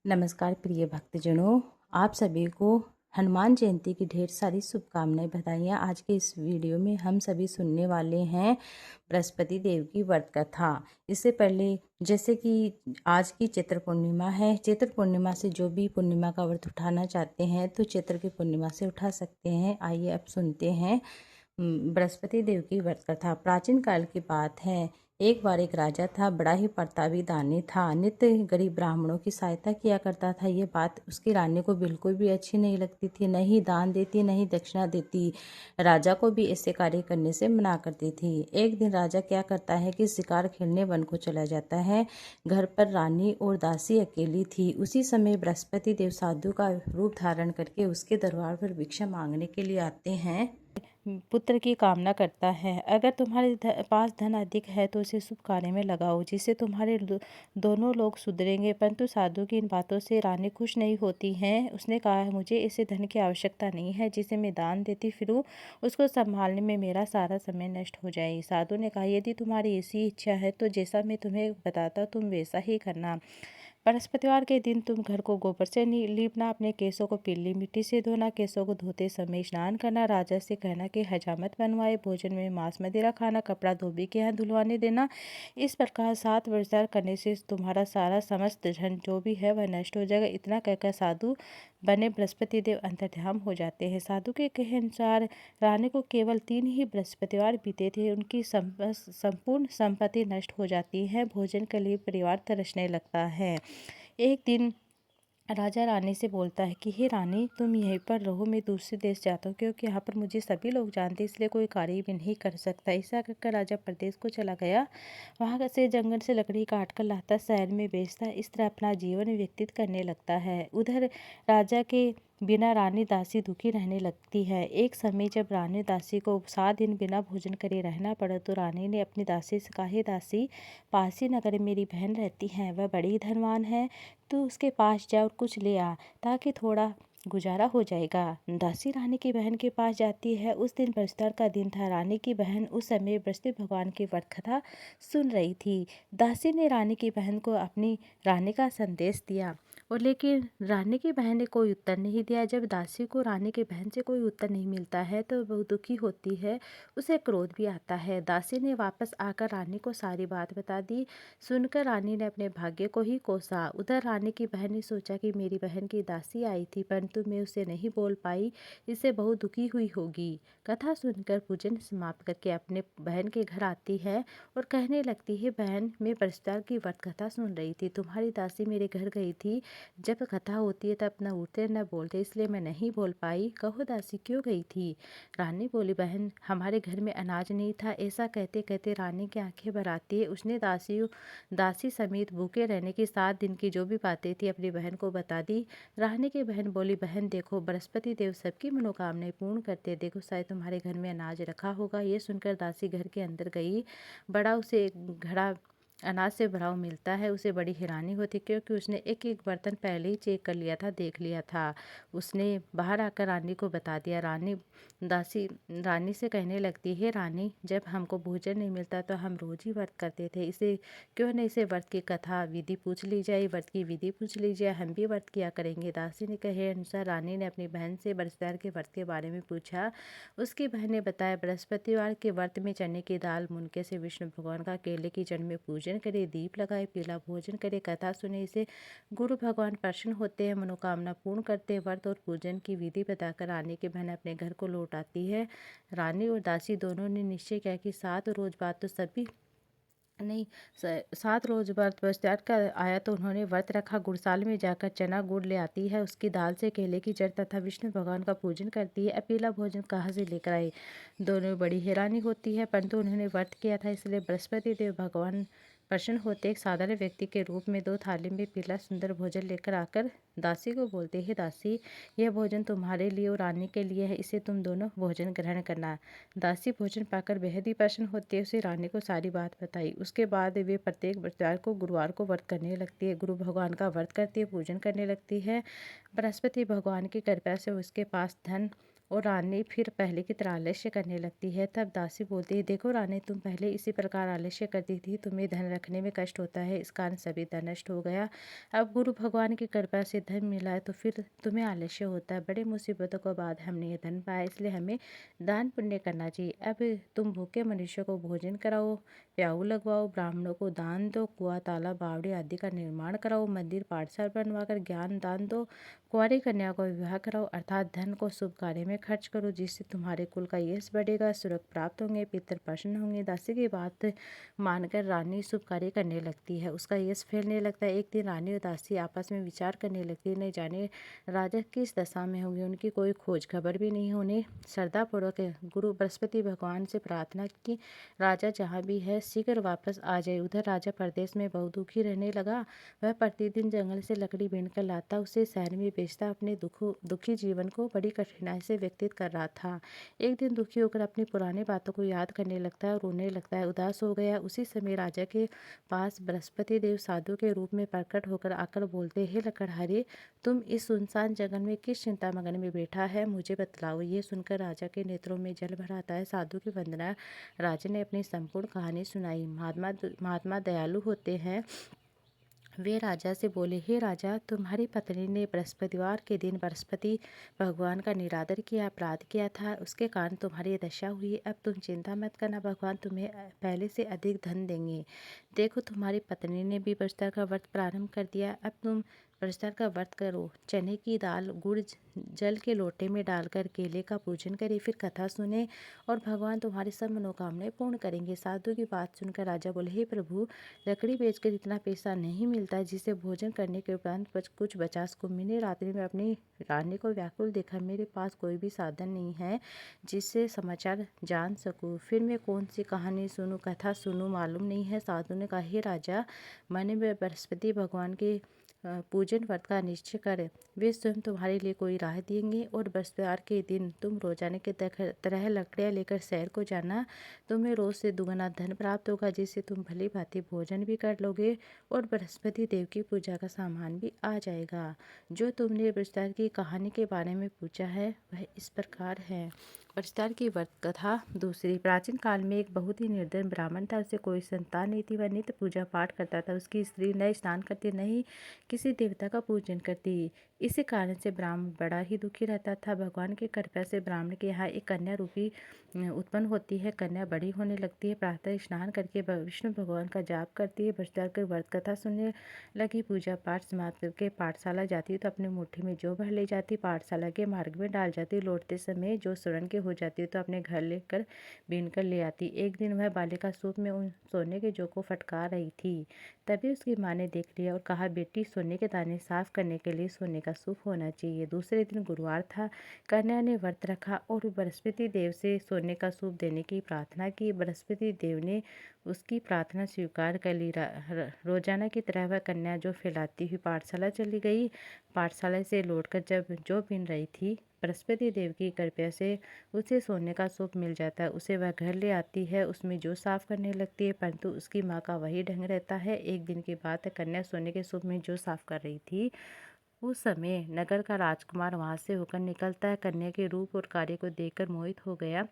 नमस्कार प्रिय भक्तजनों, आप सभी को हनुमान जयंती की ढेर सारी शुभकामनाएं बधाइयाँ। आज के इस वीडियो में हम सभी सुनने वाले हैं बृहस्पति देव की व्रत कथा। इससे पहले जैसे कि आज की चैत्र पूर्णिमा है, चैत्र पूर्णिमा से जो भी पूर्णिमा का व्रत उठाना चाहते हैं तो चैत्र की पूर्णिमा से उठा सकते हैं। आइए अब सुनते हैं बृहस्पति देव की व्रत कथा। प्राचीन काल की बात है। एक बार एक राजा था, बड़ा ही प्रतापी दानी था। नित्य गरीब ब्राह्मणों की सहायता किया करता था। ये बात उसकी रानी को बिल्कुल भी अच्छी नहीं लगती थी। न ही दान देती, न ही दक्षिणा देती। राजा को भी ऐसे कार्य करने से मना करती थी। एक दिन राजा क्या करता है कि शिकार खेलने वन को चला जाता है। घर पर रानी और दासी अकेली थी। उसी समय बृहस्पति देव साधु का रूप धारण करके उसके दरबार पर भिक्षा मांगने के लिए आते हैं। पुत्र की कामना करता है। अगर तुम्हारे पास धन अधिक है तो उसे शुभ कार्य में लगाओ, जिससे तुम्हारे दोनों लोग सुधरेंगे। परंतु साधु की इन बातों से रानी खुश नहीं होती है। उसने कहा, मुझे इसे धन की आवश्यकता नहीं है जिसे मैं दान देती फिरूं। उसको संभालने में मेरा सारा समय नष्ट हो जाए। साधु ने कहा, यदि तुम्हारी ऐसी इच्छा है तो जैसा मैं तुम्हें बताता तुम वैसा ही करना। बृहस्पतिवार के दिन तुम घर को गोबर से लीपना, अपने केसों को पीली मिट्टी से धोना, केसों को धोते समय स्नान करना, राजा से कहना कि हजामत बनवाए, भोजन में मांस मदिरा खाना, कपड़ा धोबी के यहाँ धुलवाने देना। इस प्रकार 7 वर्ष करने से तुम्हारा सारा समस्त धन जो भी है वह नष्ट हो जाएगा। इतना कहकर साधु बने बृहस्पति देव अंतर्ध्यान हो जाते हैं। साधु के कहे अनुसार रानी को केवल 3 ही बृहस्पतिवार बीते थे। उनकी संपूर्ण संपत्ति नष्ट हो जाती है। भोजन के लिए परिवार तरसने लगता है। एक दिन राजा रानी से बोलता है कि हे रानी, तुम यहीं पर रहो, मैं दूसरे देश जाता हूँ, क्योंकि यहाँ पर मुझे सभी लोग जानते हैं, इसलिए कोई कार्य भी नहीं कर सकता। ऐसा कहकर राजा प्रदेश को चला गया। वहाँ से जंगल से लकड़ी काट कर लाता, शहर में बेचता, इस तरह अपना जीवन व्यतीत करने लगता है। उधर राजा के बिना रानी दासी दुखी रहने लगती है। एक समय जब रानी दासी को 7 दिन बिना भोजन करे रहना पड़ा तो रानी ने अपनी दासी से कहा, हे दासी, पासी नगर में मेरी बहन रहती है, वह बड़ी धनवान है, तो उसके पास जा और कुछ ले आ, ताकि थोड़ा गुजारा हो जाएगा। दासी रानी की बहन के पास जाती है। उस दिन बृहस्पतिवार का दिन था। रानी की बहन उस समय बृहस्पति भगवान की व्रत कथा सुन रही थी। दासी ने रानी की बहन को अपनी रानी का संदेश दिया, और लेकिन रानी की बहन ने कोई उत्तर नहीं दिया। जब दासी को रानी की बहन से कोई उत्तर नहीं मिलता है तो वह दुखी होती है, उसे क्रोध भी आता है। दासी ने वापस आकर रानी को सारी बात बता दी। सुनकर रानी ने अपने भाग्य को ही कोसा। उधर रानी की बहन ने सोचा कि मेरी बहन की दासी आई थी, परंतु मैं उसे नहीं बोल पाई, इससे बहुत दुखी हुई होगी। कथा सुनकर पूजन समाप्त करके अपने बहन के घर आती है और कहने लगती है, बहन, मैं बृहस्पतिवार की व्रत कथा सुन रही थी, तुम्हारी दासी मेरे घर गई थी। जब कथा होती है तब न उठते न बोलते, इसलिए मैं नहीं बोल पाई। कहो दासी, क्यों गई थी? रानी बोली, बहन, हमारे घर में अनाज नहीं था। ऐसा कहते कहते रानी की आंखें भर आती है। उसने दासी समेत भूखे रहने की 7 दिन की जो भी बातें थी अपनी बहन को बता दी। रानी की बहन बोली, बहन देखो, बृहस्पति देव सबकी मनोकामनाएं पूर्ण करते, देखो शायद तुम्हारे घर में अनाज रखा होगा। ये सुनकर दासी घर के अंदर गई। बड़ा उसे एक घड़ा अनाज से भरा हुआ मिलता है। उसे बड़ी हैरानी होती, क्योंकि उसने एक एक बर्तन पहले ही चेक कर लिया था, देख लिया था। उसने बाहर आकर रानी को बता दिया। दासी रानी से कहने लगती है, रानी, जब हमको भोजन नहीं मिलता तो हम रोज ही व्रत करते थे, इसे क्यों नहीं इसे व्रत की कथा विधि पूछ ली जाए, व्रत की विधि पूछ ली जाए, हम भी व्रत किया करेंगे। दासी ने कहे अनुसार रानी ने अपनी बहन से बृहस्पतिवार के व्रत के बारे में पूछा। उसकी बहन ने बताया, बृहस्पतिवार के व्रत में चने की दाल मुनके से विष्णु भगवान का केले की जड़ में पूजन करे, दीप लगाए, पीला भोजन करे, कथा सुने, इसे गुरु भगवान प्रसन्न होते हैं, मनोकामना पूर्ण करते हैं। व्रत और पूजन की विधि बताकर रानी की बहन अपने घर को लौट आती है। रानी और दासी दोनों ने निश्चय किया कि 7 रोज बाद तो सभी नहीं 7 रोज व्रत बृहस्पतिवार का आया तो उन्होंने व्रत रखा। गुड़साल में जाकर चना गुड़ ले आती है, उसकी दाल से केले की जड़ तथा विष्णु भगवान का पूजन करती है। अकेला भोजन कहाँ से लेकर आए? दोनों बड़ी हैरानी होती है, परंतु उन्होंने व्रत किया था, इसलिए बृहस्पति देव भगवान प्रसन्न होते एक साधारण व्यक्ति के रूप में 2 थाली में पीला सुंदर भोजन लेकर आकर दासी को बोलते हैं, दासी, यह भोजन तुम्हारे लिए और रानी के लिए है, इसे तुम दोनों भोजन ग्रहण करना। दासी भोजन पाकर बेहद ही प्रसन्न होती है। उसे रानी को सारी बात बताई। उसके बाद वे प्रत्येक बृहस्पतिवार को गुरुवार को व्रत करने लगती है, गुरु भगवान का व्रत करती है, पूजन करने लगती है। बृहस्पति भगवान की कृपा से उसके पास धन और रानी फिर पहले की तरह आलस्य करने लगती है। तब दासी बोलती है, देखो रानी, तुम पहले इसी प्रकार आलस्य करती थी, तुम्हें धन रखने में कष्ट होता है, इस कारण सभी धन नष्ट हो गया। अब गुरु भगवान की कृपा से धन मिला है तो फिर तुम्हें आलस्य होता है। बड़े मुसीबतों के बाद हमने ये धन पाया, इसलिए हमें दान पुण्य करना चाहिए। अब तुम भूखे मनुष्य को भोजन कराओ, प्याऊ लगवाओ, ब्राह्मणों को दान दो, कुआं तालाब बावड़ी आदि का निर्माण कराओ, मंदिर पाठशाला बनवाकर ज्ञान दान दो, कुंवारी कन्या को विवाह कराओ, अर्थात धन को शुभ कार्य में खर्च करो, जिससे तुम्हारे कुल का यश बढ़ेगा, सुरग प्राप्त होंगे, पितर प्रसन्न होंगे। दासी की बात मानकर रानी शुभ कार्य करने लगती है, उसका यश फैलने लगता है। एक दिन रानी और दासी आपस में विचार करने लगती है, नहीं जाने राजा किस दशा में होंगे, उनकी कोई खोज खबर भी नहीं होने। श्रद्धापूर्वक गुरु बृहस्पति भगवान से प्रार्थना की, राजा जहाँ भी है शीघ्र वापस आ जाए। उधर राजा प्रदेश में बहुत दुखी रहने लगा। वह प्रतिदिन जंगल से लकड़ी बीन कर लाता, उसे शहर में बेचता, अपने दुखी जीवन को बड़ी कठिनाई से व्यतीत कर रहा था। एक दिन दुखी होकर अपनी पुरानी बातों को याद करने लगता है और रोने लगता है, उदास हो गया। उसी समय राजा के पास बृहस्पति देव साधु के रूप में प्रकट होकर आकर बोलते, हे लकड़हारे, तुम इस सुनसान जंगल में किस चिंता मगन में बैठा है, मुझे बतलाओ। ये सुनकर राजा के नेत्रों में जल भर आता है। साधु की वंदना राजा ने अपनी संपूर्ण कहानी सुनाई। महात्मा दयालु होते हैं। वे राजा से बोले, हे राजा, तुम्हारी पत्नी ने बृहस्पतिवार के दिन बृहस्पति भगवान का निरादर किया, अपराध किया था, उसके कारण तुम्हारी ये दशा हुई। अब तुम चिंता मत करना, भगवान तुम्हें पहले से अधिक धन देंगे। देखो, तुम्हारी पत्नी ने भी बृहस्पति का व्रत प्रारंभ कर दिया। अब तुम बृहस्पति का व्रत करो, चने की दाल गुड़ जल के लोटे में डालकर केले का पूजन करें, फिर कथा सुने और भगवान तुम्हारी सब मनोकामनाएं पूर्ण करेंगे। साधु की बात सुनकर राजा बोले, हे प्रभु, लकड़ी बेचकर इतना पैसा नहीं मिलता है जिसे भोजन करने के उपरांत कुछ बचा सकूं। मैंने रात्रि में अपनी रानी को व्याकुल देखा, मेरे पास कोई भी साधन नहीं है जिससे समाचार जान सकूं। फिर मैं कौन सी कहानी सुनूं, कथा सुनूं, मालूम नहीं है। साधु ने कहा, हे राजा, मैंने बृहस्पति भगवान के पूजन व्रत का निश्चय कर, वे स्वयं तुम्हारे लिए कोई राह देंगे और बृहस्पतिवार के दिन तुम रोजाना के तरह लकड़ियाँ लेकर शहर को जाना। तुम्हें रोज से दुगना धन प्राप्त होगा, जिससे तुम भली भांति भोजन भी कर लोगे और बृहस्पति देव की पूजा का सामान भी आ जाएगा। जो तुमने बृहस्पति की कहानी के बारे में पूछा है वह इस प्रकार है। बृहस्पति की व्रत कथा दूसरी। प्राचीन काल में एक बहुत ही निर्धन ब्राह्मण था, उसे कोई संतान नहीं थी। वह नित्य पूजा पाठ करता था। उसकी स्त्री न स्नान करती, न ही किसी देवता का पूजन करती। इसी कारण से ब्राह्मण बड़ा ही दुखी रहता था। भगवान की कृपा से ब्राह्मण के यहाँ एक कन्या रूपी उत्पन्न होती है। कन्या बड़ी होने लगती है, प्रातः स्नान करके विष्णु भगवान का जाप करती है, बृहस्पति की व्रत कथा सुनने लगी, पूजा पाठ समाप्त करके पाठशाला जाती तो अपनी मुट्ठी में जौ भर ले जाती, पाठशाला के मार्ग में डाल जाती। लौटते समय जो स्वर्ण के हो जाती तो अपने घर लेकर बीन कर ले आती। एक दिन वह बालिका सूप में उन सोने के जौ को फटका रही थी। तभी उसकी माँ ने देख लिया और कहा, बेटी, सोने के दाने साफ करने के लिए सोने का सूप होना चाहिए। दूसरे दिन गुरुवार था। कन्या ने व्रत रखा और बृहस्पति देव से सोने का सूप देने की प्रार्थना की। बृहस्पति देव ने उसकी प्रार्थना स्वीकार कर ली। रोजाना की तरह वह कन्या जो फैलाती हुई पाठशाला चली गई। पाठशाला से लौटकर जब जो बीन रही थी, बृहस्पति देव की कृपा से उसे सोने का सूप मिल जाता है। उसे वह घर ले आती है, उसमें जो साफ करने लगती है, परंतु उसकी माँ का वही ढंग रहता है। एक दिन की बात है, कन्या सोने के सूप में जो साफ कर रही थी, उस समय नगर का राजकुमार वहां से होकर निकलता है। कन्या के रूप और कार्य को देखकर मोहित हो गया।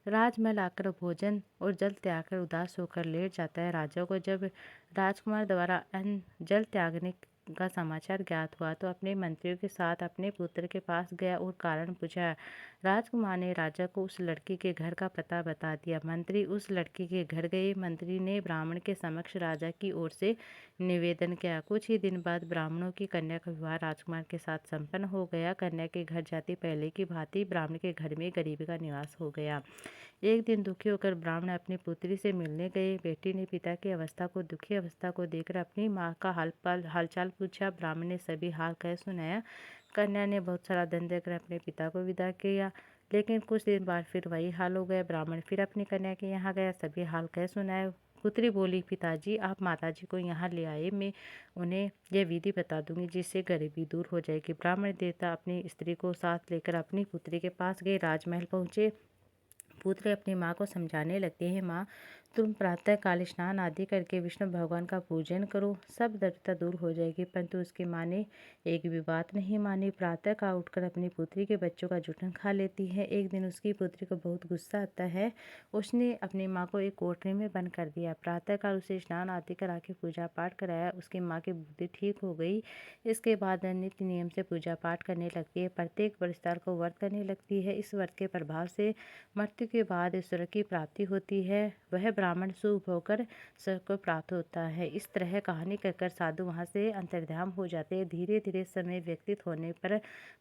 राजमहल आकर भोजन और जल त्याग कर उदास होकर लेट जाता है। राजा को जब राजकुमार द्वारा अन्न जल त्यागने का समाचार ज्ञात हुआ तो अपने मंत्रियों के साथ अपने पुत्र के पास गया और कारण पूछा। राजकुमार ने राजा को उस लड़की के घर का पता बता दिया। मंत्री उस लड़की के घर गए। मंत्री ने ब्राह्मण के समक्ष राजा की ओर से निवेदन किया। कुछ ही दिन बाद ब्राह्मणों की कन्या का विवाह राजकुमार के साथ संपन्न हो गया। कन्या के घर जाती पहले की भांति ब्राह्मण के घर में गरीबी का निवास हो गया। एक दिन दुखी होकर ब्राह्मण अपनी पुत्री से मिलने गए। बेटी ने पिता की अवस्था को दुखी अवस्था को देखकर अपनी माँ का हालचाल पूछा। ब्राह्मण ने सभी हाल कह सुनाया। कन्या ने बहुत सारा धन देकर अपने पिता को विदा किया, लेकिन कुछ दिन बाद फिर वही हाल हो गया। ब्राह्मण फिर अपनी कन्या के यहाँ गया, सभी हाल कह सुनाया। पुत्री बोली, पिताजी, आप माताजी को यहाँ ले आए, मैं उन्हें यह विधि बता दूंगी जिससे गरीबी दूर हो जाएगी। ब्राह्मण देवता अपनी स्त्री को साथ लेकर अपनी पुत्री के पास गए। राजमहल पहुँचे। पुत्र अपनी माँ को समझाने लगते हैं, माँ, तुम प्रातःकाल स्नान आदि करके विष्णु भगवान का पूजन करो, सब दरिद्रता दूर हो जाएगी। परंतु उसकी माँ ने एक भी बात नहीं मानी। प्रातःकाल उठकर अपनी पुत्री के बच्चों का जूठन खा लेती है। एक दिन उसकी पुत्री को बहुत गुस्सा आता है। उसने अपनी माँ को एक कोठरी में बंद कर दिया। प्रातःकाल उसे स्नान आदि करा के पूजा पाठ कराया। उसकी माँ की बुद्धि ठीक हो गई। इसके बाद नित्य नियम से पूजा पाठ करने लगती है। प्रत्येक वर्षतार को व्रत करने लगती है। इस व्रत के प्रभाव से मृत्यु के बाद ईश्वर की प्राप्ति होती है। वह ब्राह्मण शुभ होकर स्वर्ग को प्राप्त होता है। इस तरह कहानी कहकर साधु वहाँ से अंतर्ध्यान हो जाते हैं। धीरे धीरे समय व्यतीत होने पर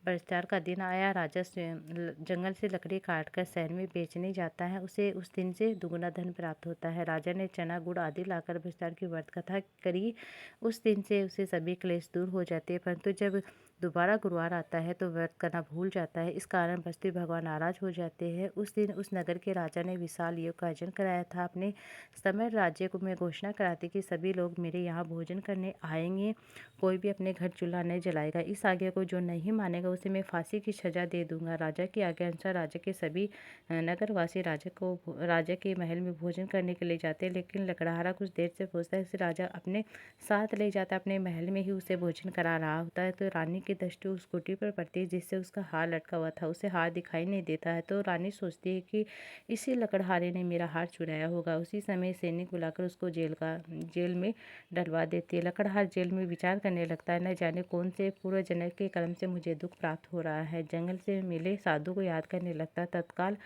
वर्षार का दिन आया। राजा जंगल से लकड़ी काटकर शहर में बेचने जाता है। उसे उस दिन से दुगुना धन प्राप्त होता है। राजा ने चना गुड़ आदि लाकर वर्षार की व्रत कथा करी। उस दिन से उसे सभी क्लेश दूर हो जाते हैं। परंतु जब दोबारा गुरुवार आता है तो व्रत करना भूल जाता है। इस कारण बस्ती भगवान नाराज हो जाते हैं। उस दिन उस नगर के राजा ने विशाल योग का आयोजन कराया था। अपने समय राज्य को मैं घोषणा कराती कि सभी लोग मेरे यहाँ भोजन करने आएंगे। कोई भी अपने घर चूल्हा नहीं जलाएगा। इस आज्ञा को जो नहीं मानेगा उसे मैं फांसी की सजा दे दूंगा। राजा की आज्ञा अनुसार राज्य के सभी नगरवासी राजा के महल में भोजन करने के लिए जाते हैं। लेकिन लकड़हारा कुछ देर से पहुंचता है। इसे राजा अपने साथ ले जाता है। अपने महल में ही उसे भोजन करा रहा होता है तो रानी की दृष्टि उस कुटी पर पड़ती है जिससे उसका हार लटका हुआ था। उसे हार दिखाई नहीं देता है तो रानी सोचती है कि इसी लकड़हारे ने मेरा हार चुराया होगा। उसी समय सैनिक बुलाकर उसको जेल में डलवा देती है। लकड़हार जेल में विचार करने लगता है, न जाने कौन से पूर्व जन्म के कर्म से मुझे दुख प्राप्त हो रहा है। जंगल से मिले साधु को याद करने लगता है। तत्काल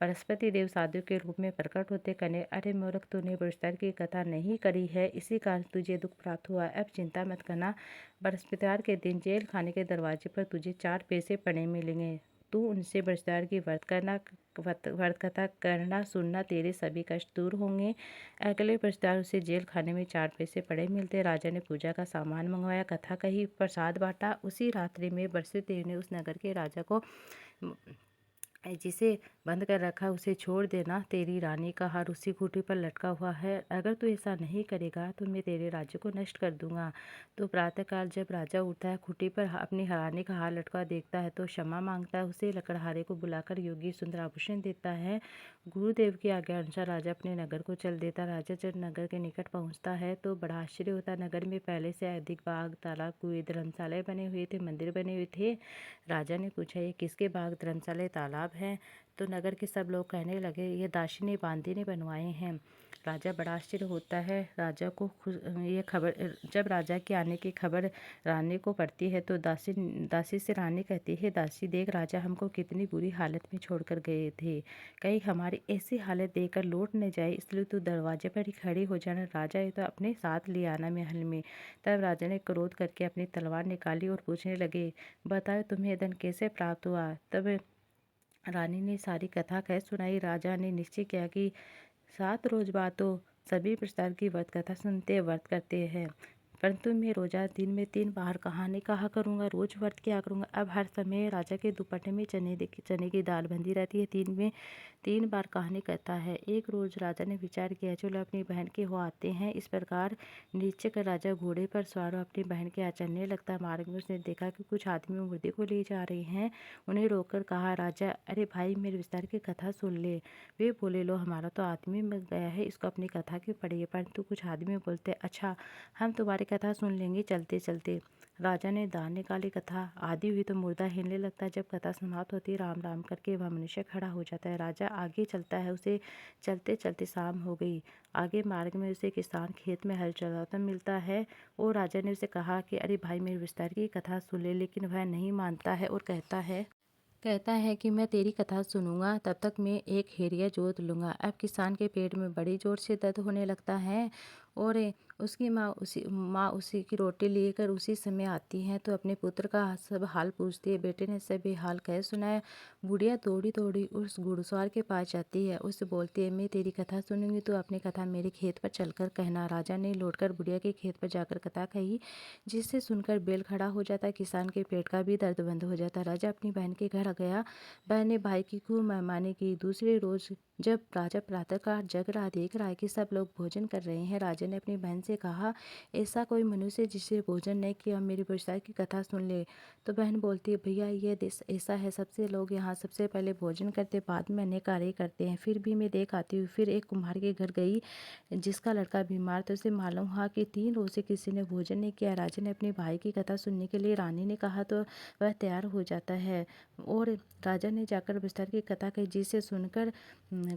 बृहस्पति देव साधु के रूप में प्रकट होते कहने, अरे मूर्ख, तूने बृहस्पति की कथा नहीं करी है, इसी कारण तुझे दुख प्राप्त हुआ। अब चिंता मत करना। बृहस्पतिवार के दिन जेल खाने के दरवाजे पर तुझे 4 पैसे पड़े मिलेंगे। तू उनसे बृहस्पतिवार की व्रत कथा करना, सुनना, तेरे सभी कष्ट दूर होंगे। अगले बृहस्पतिवार उसे जेल खाने में 4 पैसे पड़े मिलते। राजा ने पूजा का सामान मंगवाया, कथा कही, प्रसाद बांटा। उसी रात्रि में बृहस्पति देव ने उस नगर के राजा को जिसे बंद कर रखा उसे छोड़ देना। तेरी रानी का हार उसी खूंटी पर लटका हुआ है। अगर तू ऐसा नहीं करेगा तो मैं तेरे राज्य को नष्ट कर दूंगा। तो प्रातःकाल जब राजा उठता है, खूंटी पर अपनी रानी का हार लटका देखता है तो क्षमा मांगता है। उसे लकड़हारे को बुलाकर योगी सुंदर आभूषण देता है। गुरुदेव की आज्ञा अनुसार राजा अपने नगर को चल देता। राजा जब नगर के निकट पहुंचता है तो बड़ा आश्चर्य होता है। नगर में पहले से अधिक बाग, तालाब, कुएं, धर्मशालाएं बने हुए थे, मंदिर बने हुए थे। राजा ने पूछा, ये किसके बाग, धर्मशाला, तालाब हैं? तो नगर के सब लोग कहने लगे, ये दासी ने बांदी ने बनवाए हैं। राजा बड़ा आश्चर्य होता है। राजा को ये खबर जब राजा के आने की खबर रानी को पड़ती है तो दासी से रानी कहती है, दासी देख, राजा हमको कितनी बुरी हालत में छोड़कर गए थे। कहीं हमारी ऐसी हालत देखकर लौट न जाए, इसलिए तू दरवाजे पर ही खड़ी हो जाना। राजा ये तो अपने साथ ले आना महल में। तब राजा ने क्रोध करके अपनी तलवार निकाली और पूछने लगे, बताओ तुम्हें धन कैसे प्राप्त हुआ? तब रानी ने सारी कथा कह सुनाई। राजा ने निश्चय किया कि 7 रोज बाद तो सभी प्रकार की व्रत कथा सुनते व्रत करते हैं, परंतु मैं रोजा दिन में 3 बार कहानी कहा करूँगा, रोज व्रत किया करूँगा। अब हर समय राजा के दुपट्टे में चने की दाल बंधी रहती है। 3 बार कहानी कहता है। एक रोज राजा ने विचार किया, चलो अपनी बहन के हो आते हैं। इस प्रकार नीचे कर राजा घोड़े पर सवार हो अपनी बहन के यहाँ चलने लगता। मार्ग में उसने देखा कि कुछ आदमी मुर्दे को ले जा रहे हैं। उन्हें रोककर कहा, राजा, अरे भाई, मेरे विस्तार की कथा सुन ले। वे बोले, लो, हमारा तो आदमी मिल गया है, इसको अपनी कथा क्यों पढ़िए? परंतु कुछ आदमी बोलते, अच्छा, हम तुम्हारी कथा सुन लेंगे चलते चलते। राजा ने दान निकाली। कथा आदि हुई तो मुर्दा हिलने लगता है। जब कथा समाप्त होती है, राम राम करके वह मनुष्य खड़ा हो जाता है। राजा आगे चलता है। उसे चलते चलते शाम हो गई। आगे मार्ग में उसे किसान खेत में हल चलाता मिलता है और राजा ने उसे कहा कि अरे भाई, मेरे विस्तार की कथा सुन ले। लेकिन वह नहीं मानता है और कहता है कि मैं तेरी कथा सुनूंगा, तब तक मैं एक हेरिया जोत लूँगा। अब किसान के पेट में बड़ी जोर से दर्द होने लगता है और उसकी माँ उसी की रोटी लेकर उसी समय आती है तो अपने पुत्र का सब हाल पूछती है। बेटे ने सभी हाल कह सुनाया। बुढ़िया दौड़ी दौड़ी उस घुड़सवार के पास जाती है। उससे बोलती है, मैं तेरी कथा सुनूंगी, तो अपनी कथा मेरे खेत पर चलकर कहना। राजा ने लौटकर बुढ़िया के खेत पर जाकर कथा कही, जिससे सुनकर बैल खड़ा हो जाता। किसान के पेट का भी दर्द बंद हो जाता। राजा अपनी बहन के घर गया। बहन ने भाई की खूब मेहमानी की। दूसरे रोज जब राजा प्रातःकाल जग रहा, देख रहा है कि सब लोग भोजन कर रहे हैं, राजा ने अपनी बहन से कहा, ऐसा कोई मनुष्य जिसे भोजन नहीं किया मेरी बरसात की कथा सुन ले। तो बहन बोलती है, भैया ये देश ऐसा है, सबसे लोग यहाँ सबसे पहले भोजन करते, बाद में अन्य कार्य करते हैं। फिर भी मैं देख आती हूँ। फिर एक कुम्हार के घर गई जिसका लड़का बीमार था। उसे मालूम हुआ कि 3 रोज से किसी ने भोजन नहीं किया। राजा ने अपने भाई की कथा सुनने के लिए रानी ने कहा तो वह तैयार हो जाता है और राजा ने जाकर विस्तार की कथा कही, जिसे सुनकर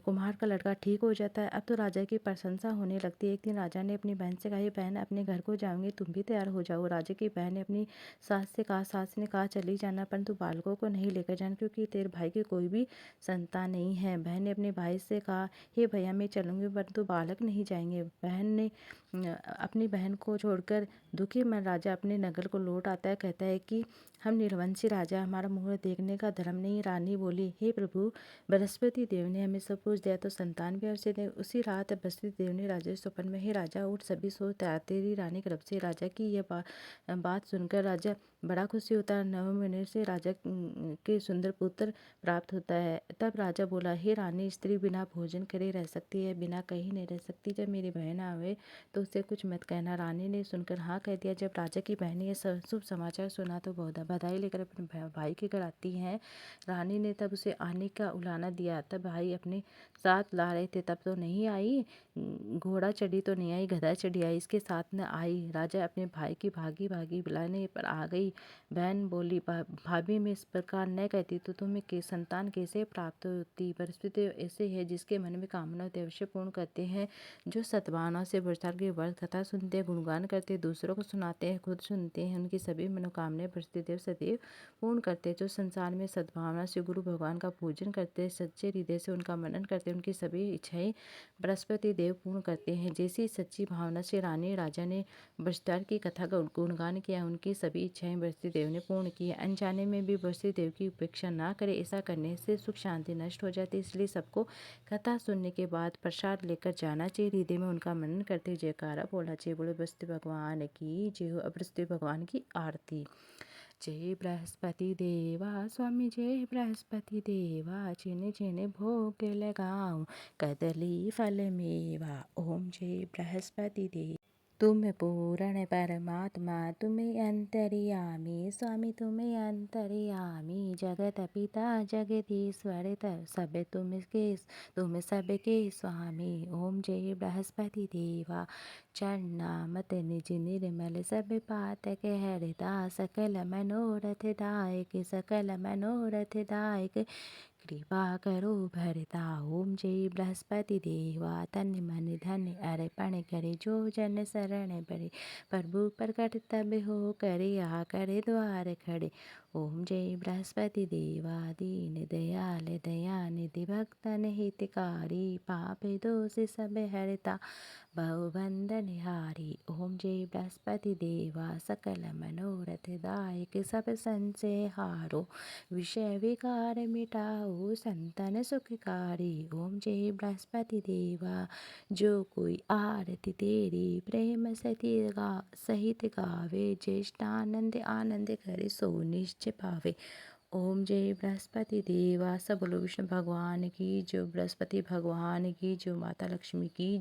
कुम्हार का लड़का ठीक हो जाता है। अब तो राजा की प्रशंसा होने लगती है। एक दिन राजा ने अपनी बहन से कहा, बहन अपने घर को जाऊंगी, तुम भी तैयार हो जाओ। राजा की बहन ने अपनी सास से कहा, सास ने कहा चली जाना, परंतु बालकों को नहीं लेकर जाना, क्योंकि तेरे भाई की कोई भी संतान नहीं है। बहन ने अपने भाई से कहा, हे भैया मैं चलूंगी, परंतु बालक नहीं जाएंगे। बहन ने अपनी बहन को छोड़कर दुखी मन राजा अपने नगर को लौट आता है। कहता है कि हम निर्वंशी राजा, हमारा मुहूर्त देखने का धर्म नहीं। रानी बोली, हे प्रभु, बृहस्पति देव ने हमें सब कुछ दिया तो संतान भी अवश्य दे। उसी रात बृहस्पति देव ने राजा से स्वप्न में, हे राजा उठ, सभी सो तैयार तेरी रानी की तरफ से। राजा की यह बात सुनकर राजा बड़ा खुशी होता है। 9 महीने से राजा के सुंदर पुत्र प्राप्त होता है। तब राजा बोला, हे रानी, स्त्री बिना भोजन करे रह सकती है, बिना कहीं नहीं रह सकती। जब मेरी बहन आवे तो उसे कुछ मत कहना। रानी ने सुनकर हाँ कह दिया। जब राजा की बहन ये शुभ समाचार सुना तो बहुत बधाई लेकर अपने भाई के घर आती हैं। रानी ने तब उसे आने का उलाना दिया। तब भाई अपने साथ ला रहे थे, तब तो नहीं आई, घोड़ा चढ़ी तो नहीं आई, गधा चढ़ी आई, इसके साथ न आई। राजा अपने भाई की भागी भागी बुलाने पर आ गई। बहन बोली, भाभी मैं इस प्रकार न कहती तो तुम्हें के संतान कैसे प्राप्त होती। परिस्थिति ऐसे है जिसके मन में कामना होती अवश्य पूर्ण करते हैं। जो सद्भावना से बरसात की व्रत कथा सुनते हैं, गुणगान करते हैं, दूसरों को सुनाते हैं, खुद सुनते हैं, उनकी सभी मनोकामनाएं बृहस्पतिदेव सदैव पूर्ण करते हैं। जो संसार में सद्भावना से गुरु भगवान का पूजन करते हैं, सच्चे हृदय से उनका मनन करते हैं, उनकी सभी इच्छाएं बृहस्पति देव पूर्ण करते हैं। जैसी सच्ची भावना से रानी राजा ने बृहस्पति की कथा का गुणगान किया, उनकी सभी इच्छाएं बृहस्पति देव ने पूर्ण की। अनजाने में भी बृहस्पति देव की उपेक्षा ना करे, ऐसा करने से सुख शांति नष्ट हो जाती। इसलिए सबको कथा सुनने के बाद प्रसाद लेकर जाना चाहिए, हृदय में उनका मनन करते जयकारा बोलना चाहिए। बोले बृहस्पति भगवान की जय हो। बृहस्पति भगवान की आरती। जय बृहस्पति देवा स्वामी, जय बृहस्पति देवा, जिन्हें जिन्हें भोग लगाऊं कदली फल मेवा। ओम जय बृहस्पति देव। तुम पूर्ण परमात्मा, तुम्हें अंतर्यामी स्वामी, तुम्हें अंतर्यामी, जगत पिता जगदीश्वर सब तुम सबके स्वामी। ओम जय बृहस्पति देवा। चरणामत निज निर्मल सब पातक हरता, सकल मनोरथ दायक, सकल मनोरथ दायक, कृपा करो भरता। ओम जय बृहस्पति देवा। तन मन धन अर्पण करे, जो जन शरण पड़े, प्रभु प्रकट तब हो करे, आ करे द्वार खड़े। ओम जय बृहस्पति देवा। दीन दयाल दयानिधि, भक्तन हितकारी, पाप दोष सब हरता, बहुबंधन हारी। ओम जय बृहस्पति देवा। सकल मनोरथ दायक, सब संशय हारो, विषय विकार मिटाओ, संतन सुखकारी। ओम जय बृहस्पति देवा। जो कोई आरती तेरी प्रेम सहित गावे, ज्येष्ठानंद आनंद करे, सो निश्चय पावे। ओम जय बृहस्पति देवा। सब बोलो विष्णु भगवान की जो, बृहस्पति भगवान की जो, माता लक्ष्मी की।